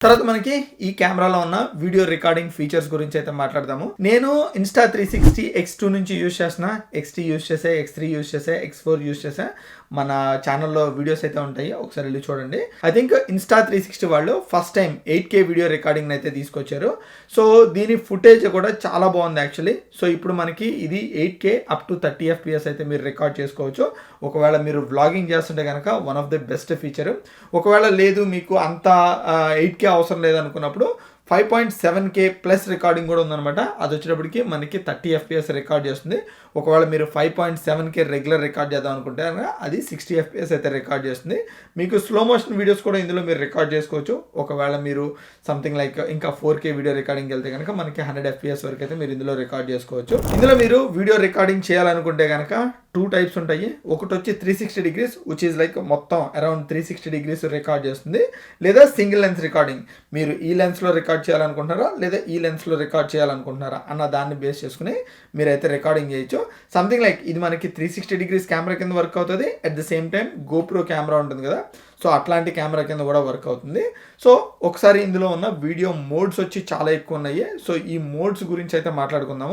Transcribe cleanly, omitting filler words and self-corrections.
తర్వాత మనకి ఈ కెమెరాలో ఉన్న వీడియో రికార్డింగ్ ఫీచర్స్ గురించి అయితే మాట్లాడదాము. నేను Insta360 X2 నుంచి యూజ్ చేస్తున్నా, XT యూజ్ చేసా, X3 యూజ్ చేసా, X4 యూజ్ చేసా. మన ఛానల్లో వీడియోస్ అయితే ఉంటాయి, ఒకసారి వెళ్ళి చూడండి. ఐ థింక్ Insta360 వాళ్ళు first time 8K video recording అయితే తీసుకొచ్చారు. సో దీని ఫుటేజ్ కూడా చాలా బాగుంది యాక్చువల్లీ. సో ఇప్పుడు మనకి ఇది 8K అప్ టు 30 FPS అయితే మీరు రికార్డ్ చేసుకోవచ్చు. ఒకవేళ మీరు వ్లాగింగ్ చేస్తుంటే కనుక one of the best feature. ఒకవేళ లేదు మీకు అంత 8K అవసరం లేదనుకున్నప్పుడు 5.7K ప్లస్ రికార్డింగ్ కూడా ఉందన్నమాట. అది వచ్చేటప్పటికి మనకి 30 FPS రికార్డ్ చేస్తుంది. ఒకవేళ మీరు 5.7K రెగ్యులర్ రికార్డ్ చేద్దాం అనుకుంటే అది 60 FPS అయితే రికార్డ్ చేస్తుంది. మీకు స్లో మోషన్ వీడియోస్ కూడా ఇందులో మీరు రికార్డ్ చేసుకోవచ్చు. ఒకవేళ మీరు సంథింగ్ లైక్ ఇంకా 4K వీడియో రికార్డింగ్ వెళ్తే కనుక మనకి 100 FPS వరకు అయితే మీరు ఇందులో రికార్డ్ చేసుకోవచ్చు. ఇందులో మీరు వీడియో రికార్డింగ్ చేయాలనుకుంటే కనుక 2 టైప్స్ ఉంటాయి. ఒకటి వచ్చి 360 degrees విచ్ ఈజ్ లైక్ మొత్తం అరౌండ్ 360 degrees రికార్డ్ చేస్తుంది. లేదా సింగిల్ లెన్స్ రికార్డింగ్, మీరు ఈ లెన్స్లో రికార్డ్ చేయాలనుకుంటున్నారా లేదా ఈ లెన్స్లో రికార్డ్ చేయాలనుకుంటున్నారా అన్న దాన్ని బేస్ చేసుకుని మీరైతే రికార్డింగ్ చేయొచ్చు. సంథింగ్ లైక్ ఇది మనకి 360 degrees కెమెరా కింద వర్క్ అవుతుంది. At the same time GoPro camera ఉంటుంది కదా, సో అట్లాంటి కెమెరా కింద కూడా వర్క్ అవుతుంది. సో ఒకసారి ఇందులో ఉన్న వీడియో మోడ్స్ వచ్చి చాలా ఎక్కువ ఉన్నాయి. సో ఈ మోడ్స్ గురించి అయితే మాట్లాడుకుందాము.